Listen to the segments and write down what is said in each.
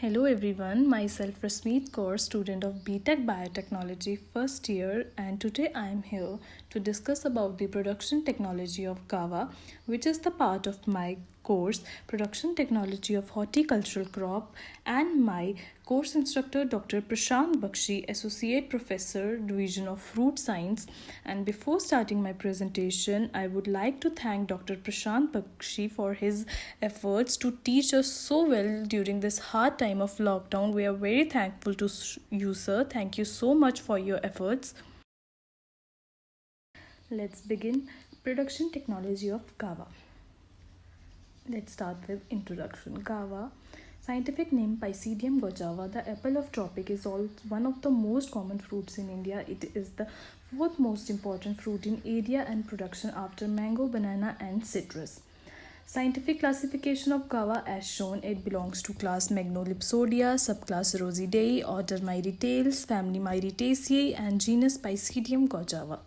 Hello everyone, myself Rasmeet Kaur, student of BTech Biotechnology first year, and today I am here to discuss about the production technology of GAVA, which is the part of my course Production Technology of Horticultural Crop, and my course instructor Dr. Prashant Bakshi, Associate Professor, Division of Fruit Science. And before starting my presentation, I would like to thank Dr. Prashant Bakshi for his efforts to teach us so well during this hard time of lockdown. We are very thankful to you, sir. Thank you so much for your efforts. Let's begin. Production technology of GAVA. Let's start with introduction. GAVA, scientific name Pycedium gojava, the apple of tropic, is one of the most common fruits in India. It is the fourth most important fruit in area and production after mango, banana, and citrus. Scientific classification of GAVA as shown: it belongs to class Magnolipsodia, subclass Rosidae, order Myritales, family Myritaceae, and genus Pycedium gojava.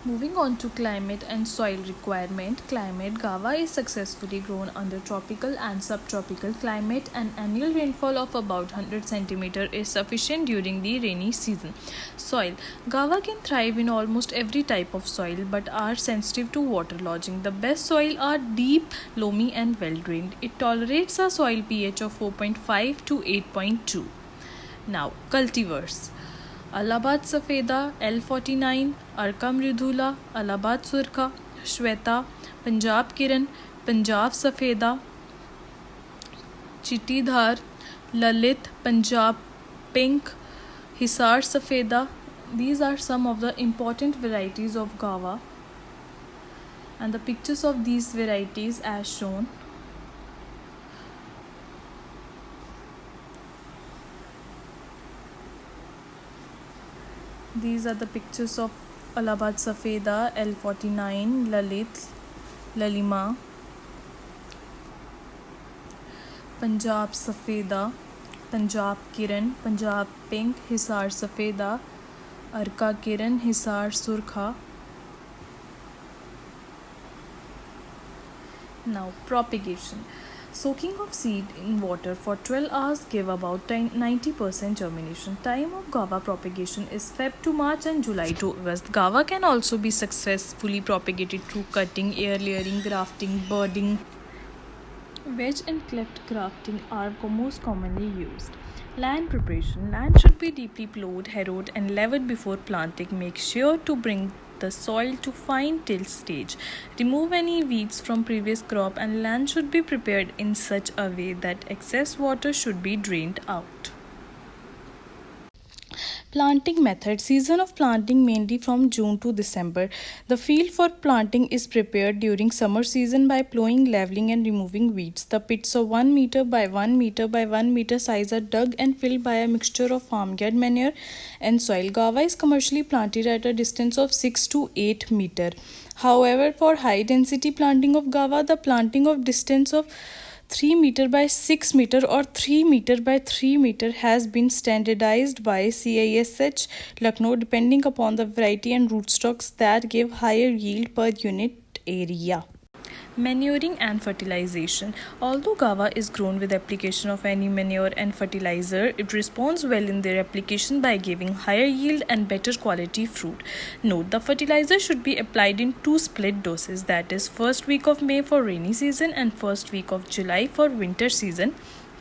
Moving on to climate and soil requirement. Climate: GAVA is successfully grown under tropical and subtropical climate. An annual rainfall of about 100 cm is sufficient during the rainy season. Soil: GAVA can thrive in almost every type of soil but are sensitive to waterlogging. The best soil are deep, loamy, and well drained. It tolerates a soil pH of 4.5 to 8.2. Now, cultivars: Allahabad Safeda, L49, Arka Mridula, Allahabad Surka, Shweta, Punjab Kiran, Punjab Safeda, Chitti Dhar, Lalit, Punjab Pink, Hisar Safeda. These are some of the important varieties of GAVA, and the pictures of these varieties as shown. These are the pictures of Allahabad Safeda, L49, Lalit, Lalima, Punjab Safeda, Punjab Kiran, Punjab Pink, Hisar Safeda, Arka Kiran, Hisar Surkha. Now, propagation. Soaking of seed in water for 12 hours give about 90% germination. Time of GAVA propagation is Feb to March and July to August. GAVA can also be successfully propagated through cutting, air layering, grafting, budding. Wedge and cleft grafting are most commonly used. Land preparation. Land should be deeply plowed, harrowed, and leveled before planting. Make sure to bring the soil to fine till stage. Remove any weeds from previous crop, and land should be prepared in such a way that excess water should be drained out. Planting method. Season of planting mainly from June to December. The field for planting is prepared during summer season by plowing, leveling, and removing weeds. The pits of 1 meter by 1 meter by 1 meter size are dug and filled by a mixture of farmyard manure and soil. GAVA is commercially planted at a distance of 6 to 8 meter. However, for high density planting of GAVA, the planting of distance of 3 meter by 6 meter or 3 meter by 3 meter has been standardized by CISH Lucknow, depending upon the variety and rootstocks that give higher yield per unit area. Manuring and fertilization. Although GAVA is grown with application of any manure and fertilizer, it responds well in their application by giving higher yield and better quality fruit. Note: the fertilizer should be applied in two split doses, that is, first week of May for rainy season and first week of July for winter season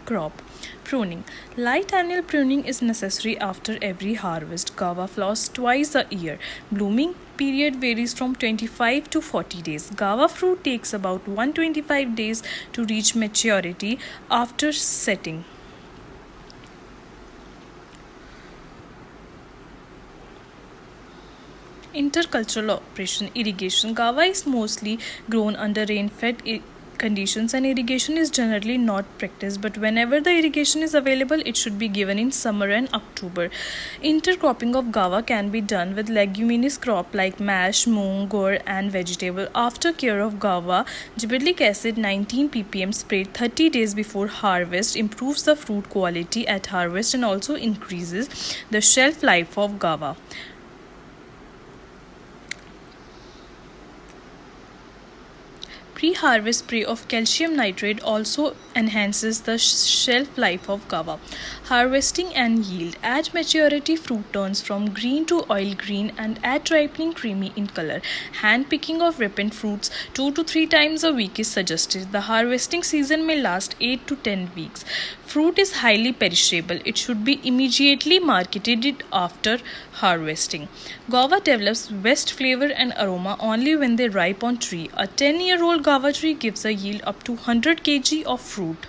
crop. Pruning. Light annual pruning is necessary after every harvest. GAVA flowers twice a year. Blooming period varies from 25 to 40 days. GAVA fruit takes about 125 days to reach maturity after setting. Intercultural operation. Irrigation. GAVA is mostly grown under rain-fed conditions, and irrigation is generally not practiced, but whenever the irrigation is available, it should be given in summer and October. Intercropping of GAVA can be done with leguminous crop like mash, moong, gur, and vegetable. After care of GAVA, gibberellic acid 19 ppm sprayed 30 days before harvest improves the fruit quality at harvest and also increases the shelf life of GAVA. Pre-harvest spray of calcium nitrate also enhances the shelf life of guava. Harvesting and yield. At maturity, fruit turns from green to oil green and at ripening creamy in color. Hand picking of ripened fruits 2 to 3 times a week is suggested. The harvesting season may last 8 to 10 weeks. Fruit is highly perishable. It should be immediately marketed after harvesting. Guava develops best flavor and aroma only when they ripe on tree. A 10-year-old guava tree gives a yield up to 100 kg of fruit.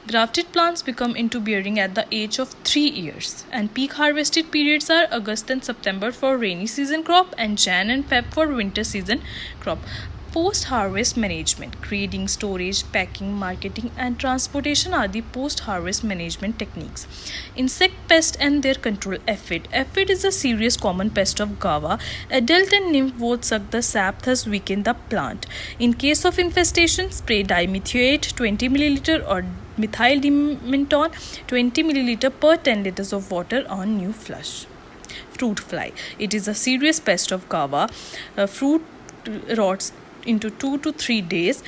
Grafted plants become into bearing at the age of 3 years, and peak harvested periods are August and September for rainy season crop and Jan and Feb for winter season crop. Post-harvest management. Grading, storage, packing, marketing and transportation are the post-harvest management techniques. Insect pest and their control. Aphid. Aphid is a serious common pest of guava. Adult and nymph both suck the sap, thus weaken the plant. In case of infestation, spray dimethoate 20 ml or methyl dimenton 20 ml per 10 liters of water on new flush. Fruit fly. It is a serious pest of guava. Fruit rots into 2 to 3 days.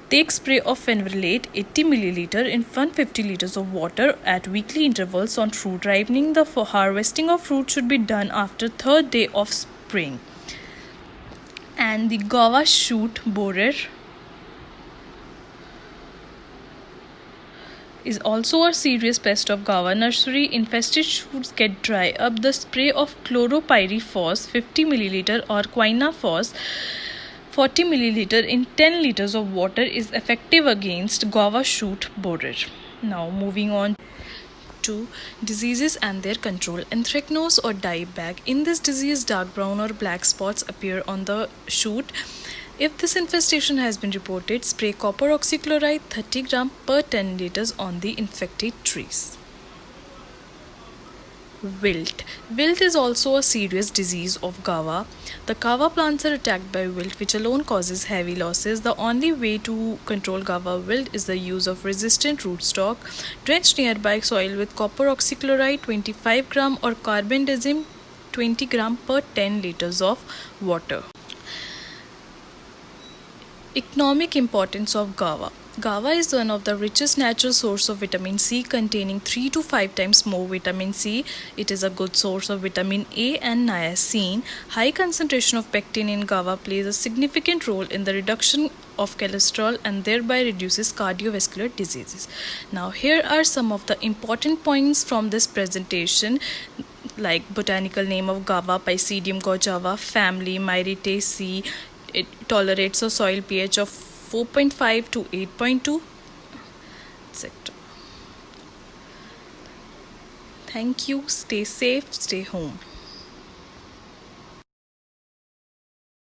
Take spray of fenvalate 80 ml in 150 liters of water at weekly intervals on fruit ripening. The harvesting of fruit should be done after third day of spraying. And the guava shoot borer is also a serious pest of guava nursery. Infested shoots get dry up. The spray of chloropyrifos 50 ml or quinafos 40 ml in 10 liters of water is effective against guava shoot borer. Now moving on to diseases and their control. Anthracnose or dieback. In this disease, dark brown or black spots appear on the shoot. If this infestation has been reported, spray copper oxychloride 30 gram per 10 liters on the infected trees. Wilt. Wilt is also a serious disease of guava. The guava plants are attacked by wilt, which alone causes heavy losses. The only way to control guava wilt is the use of resistant rootstock. Drench nearby soil with copper oxychloride 25 gram or carbendazim 20 gram per 10 liters of water. Economic importance of guava. Guava is one of the richest natural source of vitamin C, containing 3 to 5 times more vitamin C. It is a good source of vitamin A and niacin. High concentration of pectin in guava plays a significant role in the reduction of cholesterol and thereby reduces cardiovascular diseases. Now here are some of the important points from this presentation, like botanical name of guava, Pycedium gojava, family Myrtaceae. It tolerates a soil pH of 4.5 to 8.2, etc. Thank you. Stay safe. Stay home.